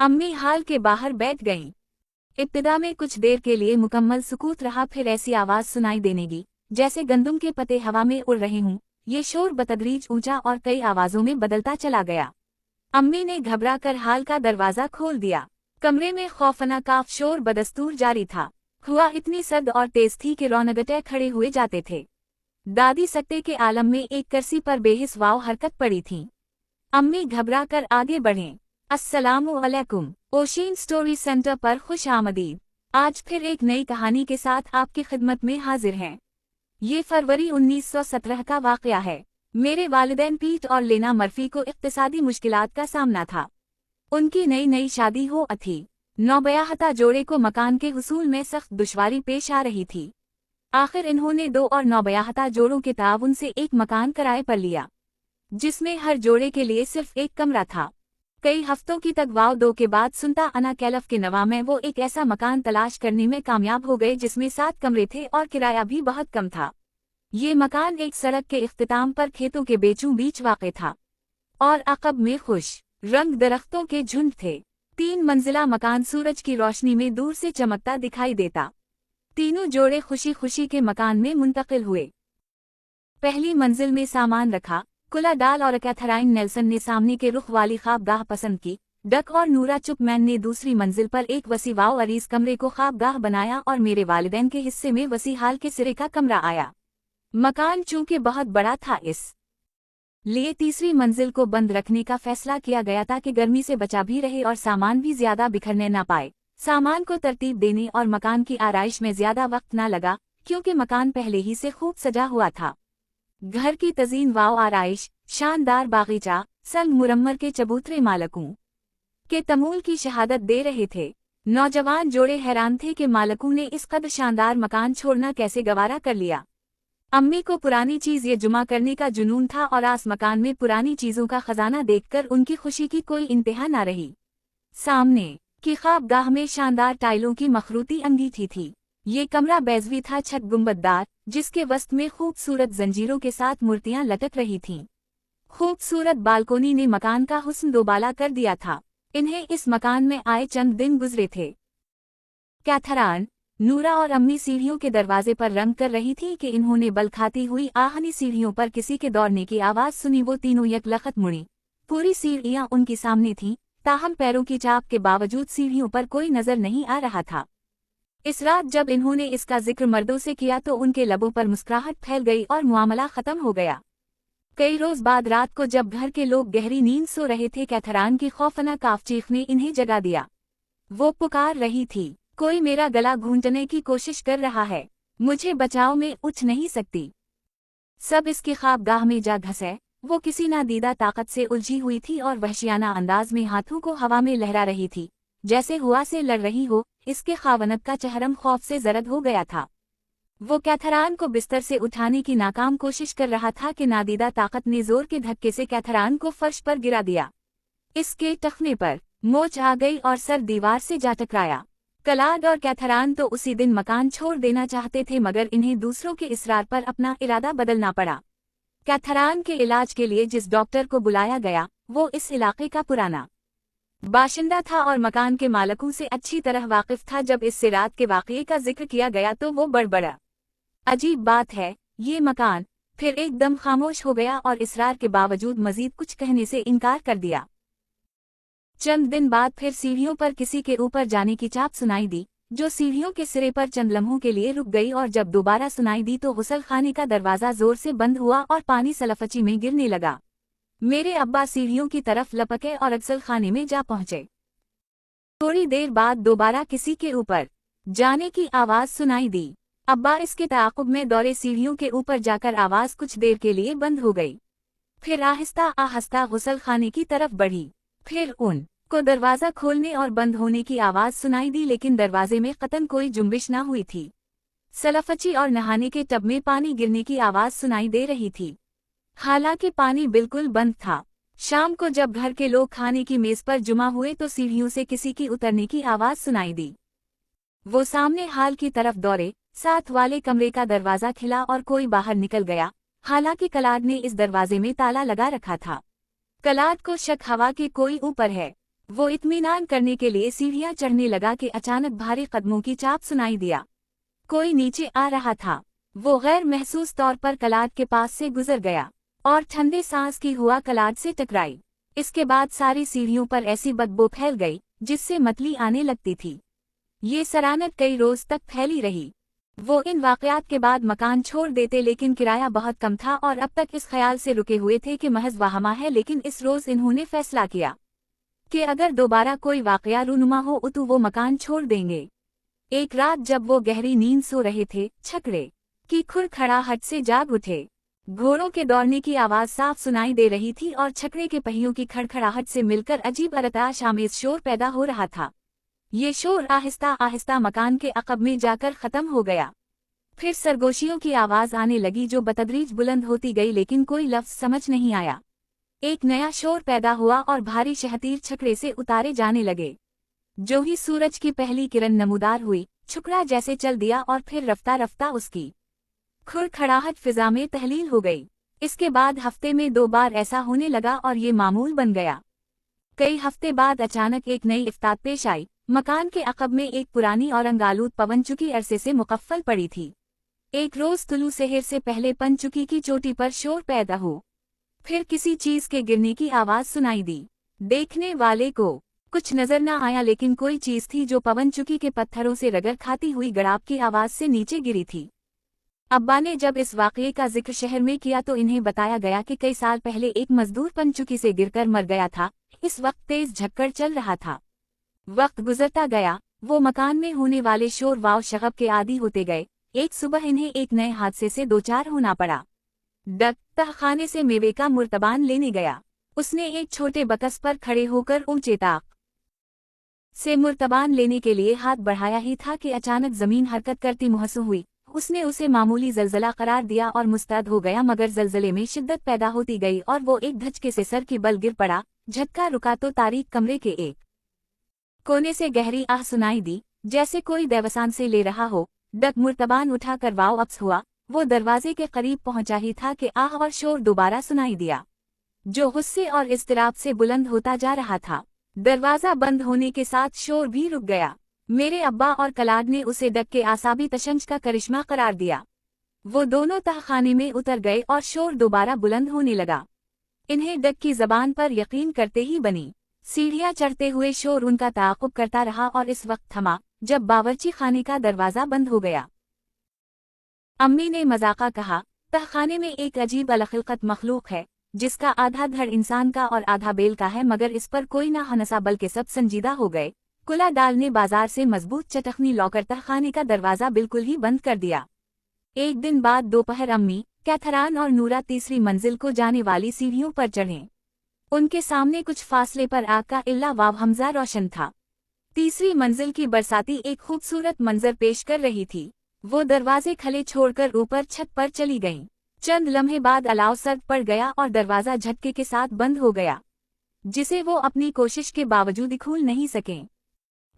अम्मी हाल के बाहर बैठ गईं। इब्तिदा में कुछ देर के लिए मुकम्मल सुकूत रहा, फिर ऐसी आवाज सुनाई देने लगी जैसे गंदुम के पत्ते हवा में उड़ रहे हों। ये शोर बतदरीज ऊंचा और कई आवाजों में बदलता चला गया। अम्मी ने घबराकर हाल का दरवाजा खोल दिया। कमरे में खौफनाक शोर बदस्तूर जारी था। हवा इतनी सर्द और तेज थी कि रौनगटे खड़े हुए जाते थे। दादी सकते के आलम में एक कुर्सी पर बेहिस वाव हरकत पड़ी थीं। अम्मी घबराकर आगे बढ़ें। अस्सलामु अलैकुम, ओशीन स्टोरी सेंटर पर खुश आमदीद। आज फिर एक नई कहानी के साथ आपकी खिदमत में हाजिर हैं। ये फरवरी 1917 का वाक़या है। मेरे वालिदैन पीट और लेना मर्फी को इक्तिसादी मुश्किलात का सामना था। उनकी नई नई शादी हो थी। नौबयाहता जोड़े को मकान के हुसूल में सख्त दुश्वारी पेश आ रही थी। आखिर इन्होंने 2 और नौबयाहता जोड़ों के ताउन से एक मकान किराए पर लिया, जिसमें हर जोड़े के लिए सिर्फ एक कमरा था। कई हफ्तों की तगवाव दो के बाद सुनता अना कैलफ के नवा में वो एक ऐसा मकान तलाश करने में कामयाब हो गए जिसमें 7 कमरे थे और किराया भी बहुत कम था। ये मकान एक सड़क के इख्तिताम पर खेतों के बीचों बीच वाक़े था और अक़ब में खुश रंग दरख्तों के झुंड थे। 3 मंजिला मकान सूरज की रोशनी में दूर से चमकता दिखाई देता। तीनों जोड़े खुशी खुशी के मकान में मुंतकिल हुए। पहली मंजिल में सामान रखा। कुला डाल और कैथराइन नेल्सन ने सामने के रुख वाली ख्वाबगाह पसंद की। डक और नूरा चुपमैन ने दूसरी मंजिल पर एक वसी वाव अरीज कमरे को ख्वाबगाह बनाया और मेरे वालिदैन के हिस्से में वसी हाल के सिरे का कमरा आया। मकान चूंकि बहुत बड़ा था, इस लिए तीसरी मंजिल को बंद रखने का फैसला किया गया ताकि गर्मी से बचा भी रहे और सामान भी ज्यादा बिखरने न पाए। सामान को तरतीब देने और मकान की आराइश में ज्यादा वक्त न लगा, क्योंकि मकान पहले ही से खूब सजा हुआ था। घर की तज़ीन वाव आराइश, शानदार बागीचा, संग मुरम्मर के चबूतरे मालकों के तमूल की शहादत दे रहे थे। नौजवान जोड़े हैरान थे कि मालकों ने इस कदर शानदार मकान छोड़ना कैसे गवारा कर लिया। अम्मी को पुरानी चीज ये जुमा करने का जुनून था और आस मकान में पुरानी चीजों का खजाना देखकर उनकी खुशी की कोई इंतहा न रही। सामने की ख्वाबगाह में शानदार टाइलों की मखरूती अंगीठी थी। ये कमरा बैजवी था, छत गुंबददार, जिसके वस्त में खूबसूरत जंजीरों के साथ मूर्तियां लटक रही थीं। खूबसूरत बालकोनी ने मकान का हुस्न दोबाला कर दिया था। इन्हें इस मकान में आए चंद दिन गुजरे थे। कैथरान, नूरा और अम्मी सीढ़ियों के दरवाजे पर रंग कर रही थी कि इन्होंने बल खाती हुई आहनी सीढ़ियों पर किसी के दौड़ने की आवाज सुनी। वो तीनों यकलखत मुड़ी। पूरी सीढ़ियां उनकी सामने थीं, ताहम पैरों की चाप के बावजूद सीढ़ियों पर कोई नजर नहीं आ रहा था। इस रात जब इन्होंने इसका जिक्र मर्दों से किया तो उनके लबों पर मुस्कुराहट फैल गई और मुआमला खत्म हो गया। कई रोज बाद रात को जब घर के लोग गहरी नींद सो रहे थे, कैथरान की खौफनाक चीख ने इन्हें जगा दिया। वो पुकार रही थी, कोई मेरा गला घूंटने की कोशिश कर रहा है, मुझे बचाओ, मैं उठ नहीं सकती। सब इसकी ख्वाबगाह में जा घसे। वो किसी नादीदा ताकत से उलझी हुई थी और वहशियाना अंदाज में हाथों को हवा में लहरा रही थी, जैसे हुआ से लड़ रही हो। इसके खावनत का चेहरम खौफ से जरद हो गया था। वो कैथरान को बिस्तर से उठाने की नाकाम कोशिश कर रहा था कि नादीदा ताकत ने जोर के धक्के से कैथरान को फर्श पर गिरा दिया। इसके टखने पर मोच आ गई और सर दीवार से जा टकराया। कलाड और कैथरान तो उसी दिन मकान छोड़ देना चाहते थे, मगर इन्हें दूसरों के इसरार पर अपना इरादा बदलना पड़ा। कैथरान के इलाज के लिए जिस डॉक्टर को बुलाया गया, वो इस इलाके का पुराना बाशिंदा था और मकान के मालकों से अच्छी तरह वाकिफ था। जब इससे रात के वाक़ये का जिक्र किया गया तो वो बड़बड़ा। अजीब बात है, ये मकान फिर एकदम खामोश हो गया और इसरार के बावजूद मजीद कुछ कहने से इनकार कर दिया। चंद दिन बाद फिर सीढ़ियों पर किसी के ऊपर जाने की चाप सुनाई दी, जो सीढ़ियों के सिरे पर चंद लम्हों के लिए रुक गई और जब दोबारा सुनाई दी तो गुसल खाने का दरवाजा जोर से बंद हुआ और पानी सलफची में गिरने लगा। मेरे अब्बा सीढ़ियों की तरफ लपके और अक्सल खाने में जा पहुंचे। थोड़ी देर बाद दोबारा किसी के ऊपर जाने की आवाज सुनाई दी। अब्बा इसके ताक़ुब में दौड़े सीढ़ियों के ऊपर जाकर आवाज कुछ देर के लिए बंद हो गई, फिर आहिस्ता आहिस्ता गुसल खाने की तरफ बढ़ी। फिर उन को दरवाजा खोलने और बंद होने की आवाज सुनाई दी, लेकिन दरवाजे में कतन कोई जुम्बिश न हुई थी। सलफची और नहाने के टब में पानी गिरने की आवाज सुनाई दे रही थी, हालांकि पानी बिल्कुल बंद था। शाम को जब घर के लोग खाने की मेज पर जुमा हुए तो सीढ़ियों से किसी की उतरने की आवाज सुनाई दी। वो सामने हाल की तरफ दौड़े। साथ वाले कमरे का दरवाजा खिला और कोई बाहर निकल गया, हालांकि कलाड ने इस दरवाजे में ताला लगा रखा था। कलाड को शक हवा के कोई ऊपर है। वो इत्मीनान करने के लिए सीढ़ियां चढ़ने लगा कि अचानक भारी कदमों की चाप सुनाई दिया। कोई नीचे आ रहा था। वो गैर महसूस तौर पर कलाट के पास से गुजर गया और ठंडे सांस की हुआ कलाट से टकराई। इसके बाद सारी सीढ़ियों पर ऐसी बदबू फैल गई जिससे मतली आने लगती थी। ये सराहत कई रोज तक फैली रही। वो इन वाकयात के बाद मकान छोड़ देते, लेकिन किराया बहुत कम था और अब तक इस ख्याल से रुके हुए थे कि महज वाहमा है। लेकिन इस रोज इन्होंने फैसला किया कि अगर दोबारा कोई वाकया रूनुमा हो तो वो मकान छोड़ देंगे। एक रात जब वो गहरी नींद सो रहे थे, छकड़े की खुरखड़ाहट से जाग उठे। घोड़ों के दौड़ने की आवाज साफ सुनाई दे रही थी और छकड़े के पहियों की खड़खड़ाहट से मिलकर अजीब अरताश आमेज शोर पैदा हो रहा था। ये शोर आहिस्ता आहिस्ता मकान के अक़ब में जाकर खत्म हो गया। फिर सरगोशियों की आवाज आने लगी जो बतदरीज बुलंद होती गई, लेकिन कोई लफ्ज समझ नहीं आया। एक नया शोर पैदा हुआ और भारी शहतीर छकड़े से उतारे जाने लगे। जो ही सूरज की पहली किरण नमूदार हुई, छुकड़ा जैसे चल दिया और फिर रफ्ता रफ्ता उसकी खुरखड़ाहट फिजा में तहलील हो गई। इसके बाद हफ्ते में 2 बार ऐसा होने लगा और ये मामूल बन गया। कई हफ्ते बाद अचानक एक नई इफ्तात पेश आई। मकान के अक़ब में एक पुरानी और अंगालूद पवनचुकी अरसे से मुकफ्फल पड़ी थी। एक रोज तुलू सेहर से पहले पनचुकी की चोटी पर शोर पैदा हो। फिर किसी चीज के गिरने की आवाज सुनाई दी। देखने वाले को कुछ नजर न आया, लेकिन कोई चीज थी जो पवनचुकी के पत्थरों से रगड़ खाती हुई गड़ाप की आवाज से नीचे गिरी थी। अब्बा ने जब इस वाक़ये का जिक्र शहर में किया तो इन्हें बताया गया कि कई साल पहले एक मजदूर पनचुकी से गिरकर मर गया था। इस वक्त तेज झक्कड़ चल रहा था। वक्त गुजरता गया, वो मकान में होने वाले शोर वाव शगब के आदी होते गए। एक सुबह इन्हें एक नए हादसे से दोचार होना पड़ा। डक तहखाने से मेवे का मुर्तबान लेने गया। उसने एक छोटे बकस पर खड़े होकर ऊंचे ताक से मुर्तबान लेने के लिए हाथ बढ़ाया ही था कि अचानक जमीन हरकत करती महसूस हुई। उसने उसे मामूली जलजला करार दिया और मुस्तैद हो गया, मगर जलजले में शिद्दत पैदा होती गई और वो एक धचके से सर की बल गिर पड़ा। झटका रुका तो तारीक कमरे के एक कोने से गहरी आह सुनाई दी, जैसे कोई देवसान से ले रहा हो। डक मुर्तबान उठाकर वाव अप्स हुआ। वो दरवाजे के करीब पहुंचा ही था कि आह और शोर दोबारा सुनाई दिया, जो गुस्से और इज़्तिराब से बुलंद होता जा रहा था। दरवाजा बंद होने के साथ शोर भी रुक गया। मेरे अब्बा और कलाड ने उसे डक के आसाबी तशंज का करिश्मा करार दिया। वो दोनों तहखाने में उतर गए और शोर दोबारा बुलंद होने लगा। इन्हें डक की जबान पर यकीन करते ही बनी। सीढ़ियां चढ़ते हुए शोर उनका ताक़ुब करता रहा और इस वक्त थमा जब बावर्ची खाने का दरवाजा बंद हो गया। अम्मी ने मजाका कहा, तहखाने में एक अजीब अलखिलकत मखलूक है जिसका आधा धड़ इंसान का और आधा बेल का है, मगर इस पर कोई ना हनसा बल्कि सब संजीदा हो गए। कुला डाल ने बाजार से मजबूत चटखनी लौकर तहखाने का दरवाजा बिल्कुल ही बंद कर दिया। एक दिन बाद दोपहर अम्मी, कैथरान और नूरा तीसरी मंजिल को जाने वाली सीढ़ियों पर चढ़े। उनके सामने कुछ फासले पर आग का इल्ला वाव हमजा रोशन था। तीसरी मंजिल की बरसाती एक खूबसूरत मंजर पेश कर रही थी। वो दरवाजे खले छोड़कर ऊपर छत पर चली गईं। चंद लम्हे बाद अलाव सर्द पड़ गया और दरवाजा झटके के साथ बंद हो गया, जिसे वो अपनी कोशिश के बावजूद खोल नहीं सके।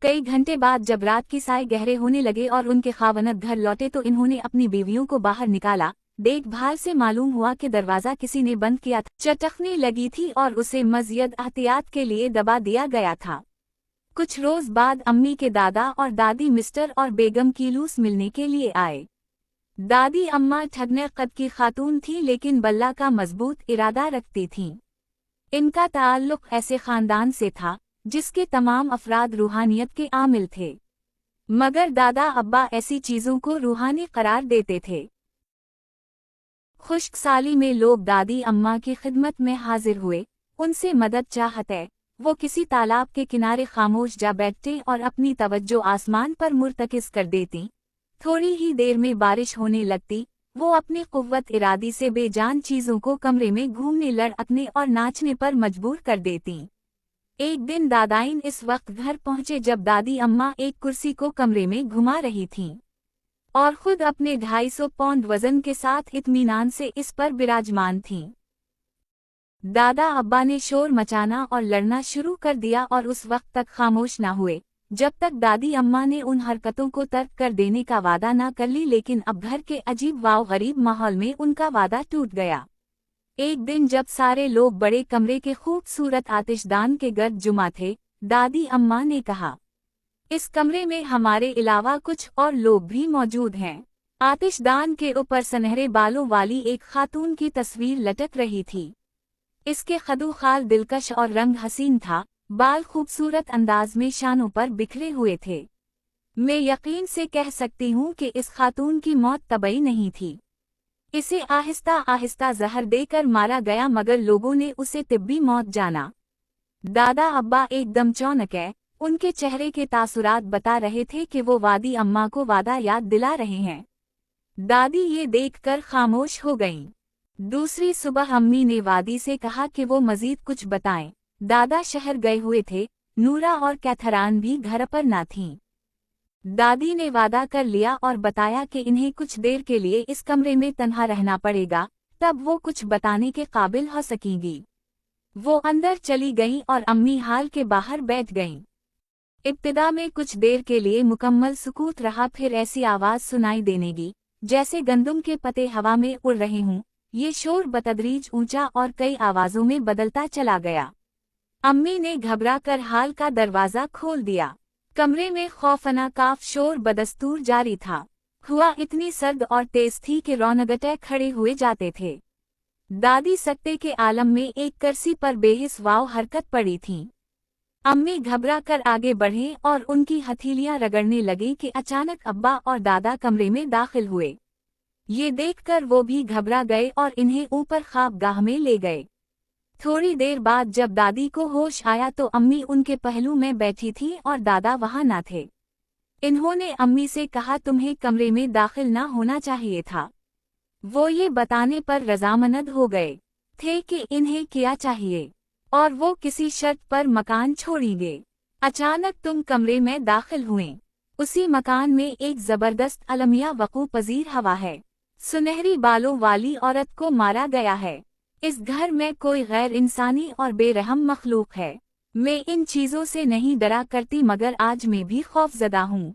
कई घंटे बाद जब रात की साए गहरे होने लगे और उनके खावनत घर लौटे तो इन्होंने अपनी बीवियों को बाहर निकाला। देखभाल से मालूम हुआ कि दरवाजा किसी ने बंद किया था। चटखनी लगी थी और उसे मज़ीद एहतियात के लिए दबा दिया गया था। कुछ रोज बाद अम्मी के दादा और दादी मिस्टर और बेगम कीलूस मिलने के लिए आए। दादी अम्मा ठगने कद की खातून थी, लेकिन बल्ला का मजबूत इरादा रखती थीं। इनका ताल्लुक ऐसे खानदान से था जिसके तमाम अफराद रूहानियत के आमिल थे, मगर दादा अब्बा ऐसी चीजों को रूहानी करार देते थे। खुश्क साली में लोग दादी अम्मा की खिदमत में हाजिर हुए, उनसे मदद चाहते। वो किसी तालाब के किनारे खामोश जा बैठते और अपनी तवज्जो आसमान पर मुर्तकिज कर देती। थोड़ी ही देर में बारिश होने लगती। वो अपनी कुव्वत इरादी से बेजान चीजों को कमरे में घूमने, लड़कने और नाचने पर मजबूर कर देती। एक दिन दादाइन इस वक्त घर पहुंचे जब दादी अम्मा एक कुर्सी को कमरे में घुमा रही थीं और खुद अपने 250 पौंड वजन के साथ इत्मीनान से इस पर विराजमान थीं। दादा अब्बा ने शोर मचाना और लड़ना शुरू कर दिया और उस वक्त तक खामोश न हुए जब तक दादी अम्मा ने उन हरकतों को तर्क कर देने का वादा न कर ली। लेकिन अब घर के अजीब वाव गरीब माहौल में उनका वादा टूट गया। एक दिन जब सारे लोग बड़े कमरे के खूबसूरत आतिशदान के गर्द जुमा थे, दादी अम्मा ने कहा। इस कमरे में हमारे अलावा कुछ और लोग भी मौजूद हैं। आतिशदान के ऊपर सुनहरे बालों वाली एक खातून की तस्वीर लटक रही थी। इसके खदूखाल दिलकश और रंग हसीन था, बाल खूबसूरत अंदाज में शानों पर बिखरे हुए थे। मैं यकीन से कह सकती हूँ कि इस खातून की मौत तबई नहीं थी। इसे आहिस्ता आहिस्ता जहर देकर मारा गया, मगर लोगों ने उसे तिब्बी मौत जाना। दादा अब्बा एकदम चौंक गए। उनके चेहरे के तासुरात बता रहे थे कि वो वादी अम्मा को वादा याद दिला रहे हैं। दादी ये देखकर खामोश हो गईं। दूसरी सुबह अम्मी ने वादी से कहा कि वो मजीद कुछ बताएं। दादा शहर गए हुए थे, नूरा और कैथरान भी घर पर ना थीं। दादी ने वादा कर लिया और बताया कि इन्हें कुछ देर के लिए इस कमरे में तन्हा रहना पड़ेगा, तब वो कुछ बताने के काबिल हो सकेंगी। वो अंदर चली गईं और अम्मी हाल के बाहर बैठ गईं। इब्तिदा में कुछ देर के लिए मुकम्मल सुकूत रहा, फिर ऐसी आवाज़ सुनाई देनेगी जैसे गंदुम के पत्ते हवा में उड़ रहे हों। ये शोर बतदरीज ऊंचा और कई आवाज़ों में बदलता चला गया। अम्मी ने घबरा कर हाल का दरवाज़ा खोल दिया। कमरे में खौफनाक शोर बदस्तूर जारी था। हवा इतनी सर्द और तेज थी कि रौनगटे खड़े हुए जाते थे। दादी सकते के आलम में एक कुर्सी पर बेहिस वाव हरकत पड़ी थीं। अम्मी घबरा कर आगे बढ़े और उनकी हथेलियां रगड़ने लगी कि अचानक अब्बा और दादा कमरे में दाखिल हुए। ये देखकर वो भी घबरा गए और इन्हें ऊपर ख्वाबगाह में ले गए। थोड़ी देर बाद जब दादी को होश आया तो अम्मी उनके पहलू में बैठी थी और दादा वहां ना थे। इन्होंने अम्मी से कहा, तुम्हें कमरे में दाखिल ना होना चाहिए था। वो ये बताने पर रजामंद हो गए थे कि इन्हें क्या चाहिए और वो किसी शर्त पर मकान छोड़ेंगे। अचानक तुम कमरे में दाखिल हुए। उसी मकान में एक जबरदस्त अलमिया वकू पजीर हवा है। सुनहरी बालों वाली औरत को मारा गया है। इस घर में कोई गैर इंसानी और बेरहम मखलूक है। मैं इन चीज़ों से नहीं डरा करती, मगर आज मैं भी खौफजदा हूँ।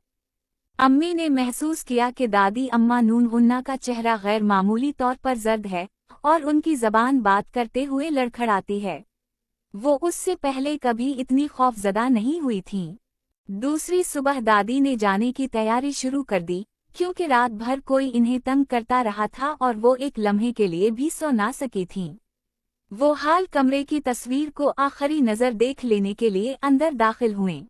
अम्मी ने महसूस किया कि दादी अम्मा नून गुन्ना का चेहरा गैर मामूली तौर पर जर्द है और उनकी जबान बात करते हुए लड़खड़ाती है। वो उससे पहले कभी इतनी खौफजदा नहीं हुई थीं। दूसरी सुबह दादी ने जाने की तैयारी शुरू कर दी, क्योंकि रात भर कोई इन्हें तंग करता रहा था और वो एक लम्हे के लिए भी सो ना सकी थीं। वो हाल कमरे की तस्वीर को आखिरी नज़र देख लेने के लिए अंदर दाखिल हुए।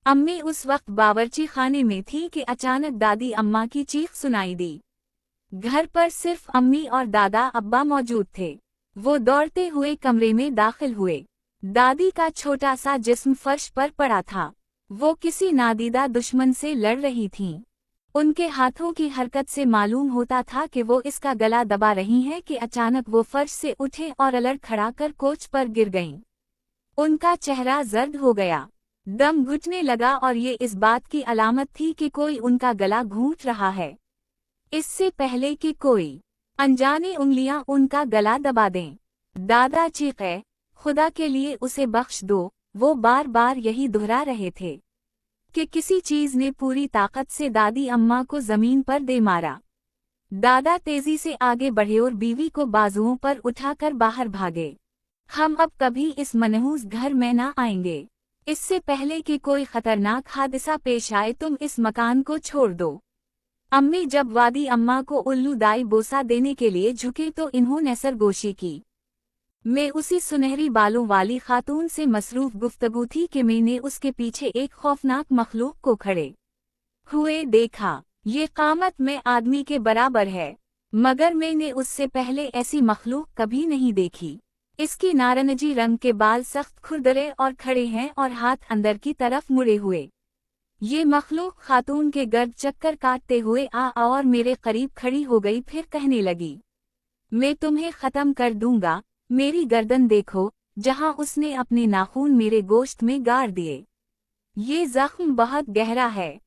अम्मी उस वक्त बावर्ची खाने में थी कि अचानक दादी अम्मा की चीख सुनाई दी। घर पर सिर्फ अम्मी और दादा अब्बा मौजूद थे। वो दौड़ते हुए कमरे में दाखिल हुए। दादी का छोटा सा जिस्म फर्श पर पड़ा था। वो किसी नादीदा दुश्मन से लड़ रही थीं। उनके हाथों की हरकत से मालूम होता था कि वो इसका गला दबा रही हैं कि अचानक वो फर्श से उठे और अलट खड़ा कर कोच पर गिर गईं। उनका चेहरा जर्द हो गया, दम घुटने लगा और ये इस बात की अलामत थी कि कोई उनका गला घूंट रहा है। इससे पहले कि कोई अनजानी उंगलियां उनका गला दबा दें। दादा चीखे, खुदा के लिए उसे बख्श दो। वो बार बार यही दोहरा रहे थे कि किसी चीज ने पूरी ताकत से दादी अम्मा को जमीन पर दे मारा। दादा तेजी से आगे बढ़े और बीवी को बाजुओं पर उठाकर बाहर भागे। हम अब कभी इस मनहूस घर में ना आएंगे। इससे पहले कि कोई खतरनाक हादसा पेश आए, तुम इस मकान को छोड़ दो। अम्मी जब वादी अम्मा को उल्लू दाई बोसा देने के लिए झुके तो इन्होंने सरगोशी की। मैं उसी सुनहरी बालों वाली खातून से मसरूफ गुफ्तगू थी कि मैंने उसके पीछे एक खौफनाक मखलूक को खड़े हुए देखा। ये कामत में आदमी के बराबर है, मगर मैंने उससे पहले ऐसी मखलूक कभी नहीं देखी। इसकी नारंगी रंग के बाल सख्त खुरदरे और खड़े हैं और हाथ अंदर की तरफ मुड़े हुए। ये मखलूक खातून के गर्द चक्कर काटते हुए आ और मेरे करीब खड़ी हो गई, फिर कहने लगी, मैं तुम्हें खत्म कर दूंगा। मेरी गर्दन देखो, जहां उसने अपने नाखून मेरे गोश्त में गाड़ दिए। ये जख्म बहुत गहरा है।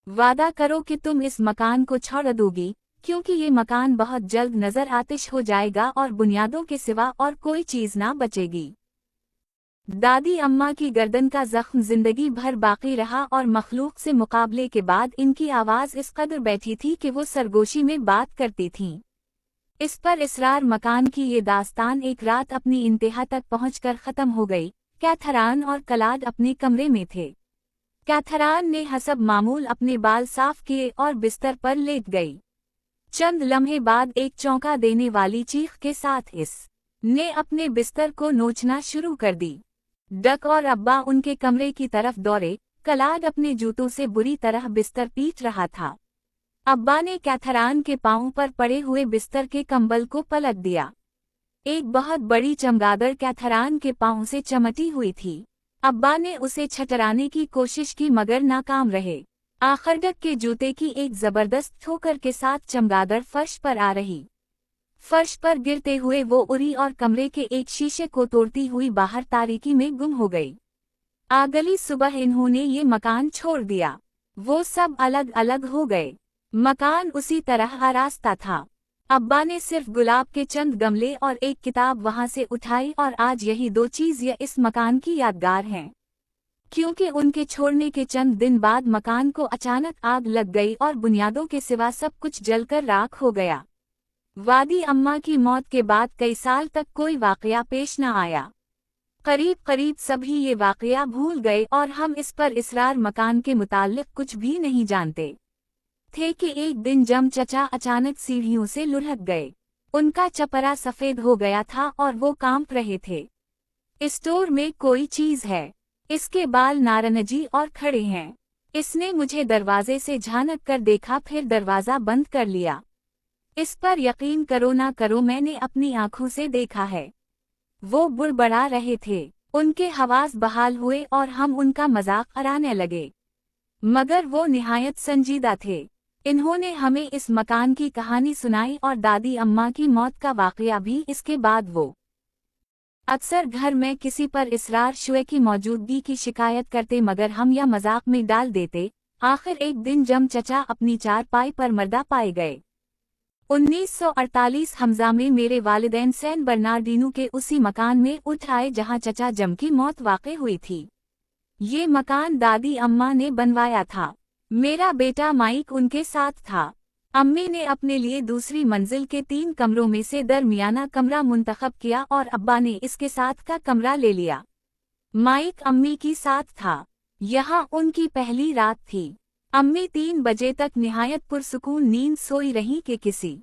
वादा करो कि तुम इस मकान को छोड़ दोगी, क्योंकि ये मकान बहुत जल्द नजर आतिश हो जाएगा और बुनियादों के सिवा और कोई चीज ना बचेगी। दादी अम्मा की गर्दन का जख्म जिंदगी भर बाकी रहा और मखलूक से मुकाबले के बाद इनकी आवाज़ इस कदर बैठी थी कि वो सरगोशी में बात करती थीं। इस पर इसरार मकान की ये दास्तान एक रात अपनी इंतहा तक पहुंचकर ख़त्म हो गई, कैथरान और कलाड अपने कमरे में थे। कैथरान ने हसब मामूल अपने बाल साफ किए और बिस्तर पर लेट गई। चंद लम्हे बाद एक चौंका देने वाली चीख के साथ इस ने अपने बिस्तर को नोचना शुरू कर दी। डक और अब्बा उनके कमरे की तरफ दौड़े। कलाड अपने जूतों से बुरी तरह बिस्तर पीट रहा था। अब्बा ने कैथरान के पांव पर पड़े हुए बिस्तर के कंबल को पलट दिया। एक बहुत बड़ी चमगादड़ कैथरान के पांव से चमटी हुई थी। अब्बा ने उसे छटराने की कोशिश की मगर नाकाम रहे। आखिर डक के जूते की एक जबरदस्त ठोकर के साथ चमगादड़ फर्श पर आ रही। फर्श पर गिरते हुए वो उड़ी और कमरे के एक शीशे को तोड़ती हुई बाहर तारीकी में गुम हो गई। अगली सुबह इन्होंने ये मकान छोड़ दिया। वो सब अलग अलग हो गए। मकान उसी तरह आरास्ता था। अब्बा ने सिर्फ गुलाब के चंद गमले और एक किताब वहां से उठाई और आज यही दो चीज़ें इस मकान की यादगार हैं। क्योंकि उनके छोड़ने के चंद दिन बाद मकान को अचानक आग लग गई और बुनियादों के सिवा सब कुछ जलकर राख हो गया। वादी अम्मा की मौत के बाद कई साल तक कोई वाकया पेश न आया। करीब करीब सभी ये वाकया भूल गए और हम इस पर इसरार मकान के मुताल्लिक कुछ भी नहीं जानते थे कि एक दिन जम चचा अचानक सीढ़ियों से लुढ़क गए। उनका चपरा सफेद हो गया था और वो कांप रहे थे। स्टोर में कोई चीज है। इसके बाल नारंगी और खड़े हैं। इसने मुझे दरवाजे से झांक कर देखा फिर दरवाजा बंद कर लिया। इस पर यकीन करो ना करो मैंने अपनी आंखों से देखा है। वो बुड़बड़ा रहे थे। उनके हवास बहाल हुए और हम उनका मजाक उड़ाने लगे। मगर वो निहायत संजीदा थे। इन्होंने हमें इस मकान की कहानी सुनाई और दादी अम्मा की मौत का वाकया भी। इसके बाद वो अक्सर घर में किसी पर इसरार शुए की मौजूदगी की शिकायत करते मगर हम या मजाक में डाल देते। आखिर एक दिन जम चचा अपनी चारपाई पर मर्दा पाए गए। 1948 हमजा में मेरे वालिदैन सैन बर्नार्डिनो के उसी मकान में उठ आए जहां चचा जम की मौत वाक़ई हुई थी। ये मकान दादी अम्मा ने बनवाया था। मेरा बेटा माइक उनके साथ था। अम्मी ने अपने लिए दूसरी मंजिल के 3 कमरों में से दरमियाना कमरा मुंतखब किया और अब्बा ने इसके साथ का कमरा ले लिया। माइक अम्मी की साथ था। यहाँ उनकी पहली रात थी। अम्मी 3 बजे तक निहायत पुरसुकून नींद सोई रहीं कि किसी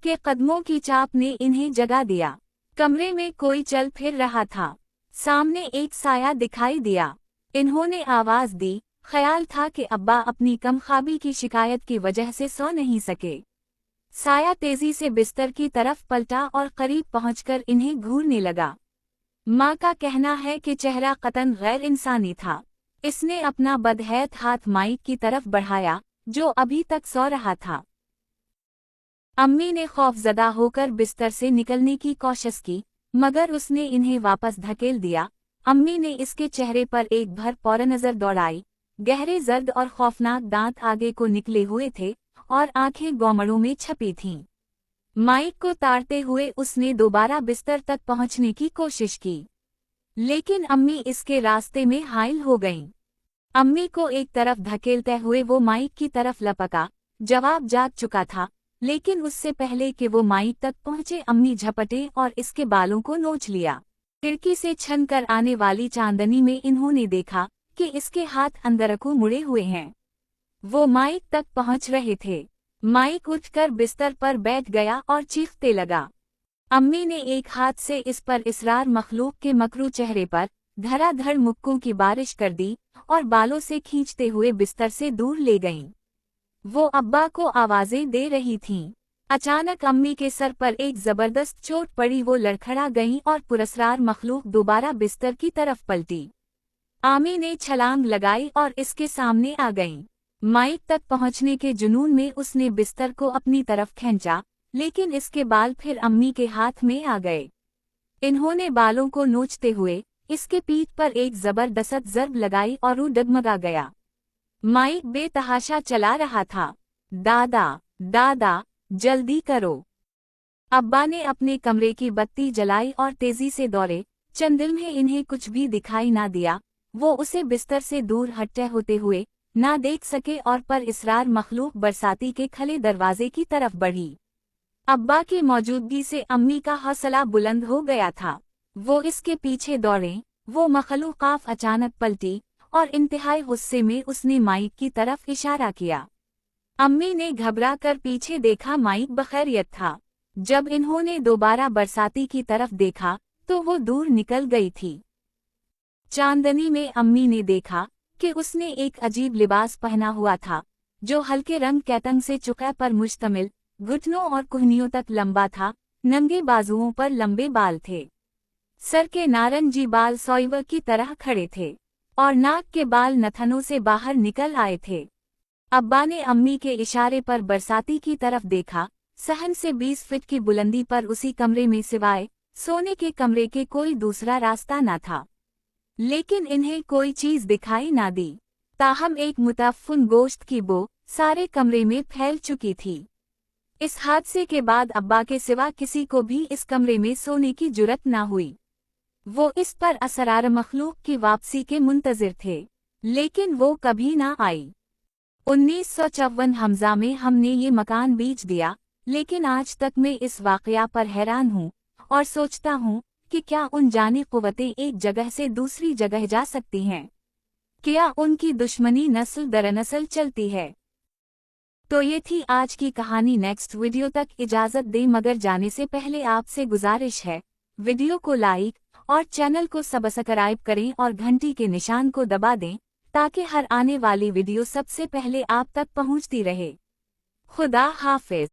के कदमों की चाप ने इन्हें जगा दिया। कमरे में कोई चल फिर रहा था। सामने एक साया दिखाई दिया। इन्होंने आवाज दी। ख्याल था कि अब्बा अपनी कमख्वाबी की शिकायत की वजह से सो नहीं सके। साया तेजी से बिस्तर की तरफ पलटा और करीब पहुंचकर इन्हें घूरने लगा। माँ का कहना है कि चेहरा कतन गैर इंसानी था। इसने अपना बदहैत हाथ माइक की तरफ बढ़ाया जो अभी तक सो रहा था। अम्मी ने खौफजदा होकर बिस्तर से निकलने की कोशिश की मगर उसने इन्हें वापस धकेल दिया। अम्मी ने इसके चेहरे पर एक भर पौर नजर दौड़ाई। गहरे जर्द और खौफनाक दांत आगे को निकले हुए थे और आंखें गौमड़ों में छपी थीं। माइक को ताड़ते हुए उसने दोबारा बिस्तर तक पहुंचने की कोशिश की लेकिन अम्मी इसके रास्ते में हाइल हो गईं। अम्मी को एक तरफ धकेलते हुए वो माइक की तरफ लपका। जवाब जाग चुका था लेकिन उससे पहले कि वो माइक तक पहुंचे अम्मी झपटे और इसके बालों को नोच लिया। खिड़की से छन कर आने वाली चांदनी में इन्होंने देखा कि इसके हाथ अंदर को मुड़े हुए हैं। वो माइक तक पहुंच रहे थे। माइक उठकर बिस्तर पर बैठ गया और चीखते लगा। अम्मी ने एक हाथ से इस पर इसरार मखलूक के मकरू चेहरे पर धड़ाधड़ मुक्कों की बारिश कर दी और बालों से खींचते हुए बिस्तर से दूर ले गईं। वो अब्बा को आवाजें दे रही थीं। अचानक अम्मी के सर पर एक जबरदस्त चोट पड़ी। वो लड़खड़ा गईं और पुरस्रार मखलूक दोबारा बिस्तर की तरफ पलटी। आमी ने छलांग लगाई और इसके सामने आ गईं। माइक तक पहुंचने के जुनून में उसने बिस्तर को अपनी तरफ खींचा लेकिन इसके बाल फिर अम्मी के हाथ में आ गए। इन्होंने बालों को नोचते हुए इसके पीठ पर एक जबरदस्त ज़रब लगाई और वो डगमगा गया। माइक बेतहाशा चला रहा था। दादा दादा जल्दी करो। अब्बा ने अपने कमरे की बत्ती जलाई और तेजी से दौड़े। चंद में इन्हें कुछ भी दिखाई ना दिया। वो उसे बिस्तर से दूर हटते होते हुए ना देख सके और पर इसरार मखलूक बरसाती के खले दरवाजे की तरफ बढ़ी। अब्बा की मौजूदगी से अम्मी का हौसला बुलंद हो गया था। वो इसके पीछे दौड़े वो मखलूक़ात अचानक पलटी और इंतहाई गुस्से में उसने माइक की तरफ इशारा किया। अम्मी ने घबरा कर पीछे देखा, माइक बखैरियत था। जब इन्होंने दोबारा बरसाती की तरफ देखा तो वो दूर निकल गई थी। चांदनी में अम्मी ने देखा कि उसने एक अजीब लिबास पहना हुआ था जो हल्के रंग कैतंग से चुका पर मुश्तमिल, घुटनों और कुहनियों तक लंबा था। नंगे बाजुओं पर लंबे बाल थे। सर के नारंगी बाल सौइवर की तरह खड़े थे और नाक के बाल नथनों से बाहर निकल आए थे। अब्बा ने अम्मी के इशारे पर बरसाती की तरफ देखा। सहन से 20 फीट की बुलंदी पर उसी कमरे में सिवाय सोने के कमरे के कोई दूसरा रास्ता न था। लेकिन इन्हें कोई चीज दिखाई ना दी। ताहम एक मुतफ़्फ़न गोश्त की बो सारे कमरे में फैल चुकी थी। इस हादसे के बाद अब्बा के सिवा किसी को भी इस कमरे में सोने की जुर्रत ना हुई। वो इस पर असरार मखलूक की वापसी के मुंतज़िर थे, लेकिन वो कभी ना आई। 1954 हमज़ा में हमने ये मकान बेच दिया, लेकिन आज तक मैं इस वाक़या पर हैरान हूँ और सोचता हूँ कि क्या उन जानी क़ुव्वतें एक जगह से दूसरी जगह जा सकती हैं? क्या उनकी दुश्मनी नस्ल दर नस्ल चलती है? तो ये थी आज की कहानी। नेक्स्ट वीडियो तक इजाज़त दें, मगर जाने से पहले आपसे गुजारिश है, वीडियो को लाइक और चैनल को सब्सक्राइब करें और घंटी के निशान को दबा दें ताकि हर आने वाली वीडियो सबसे पहले आप तक पहुंचती रहे। खुदा हाफिज।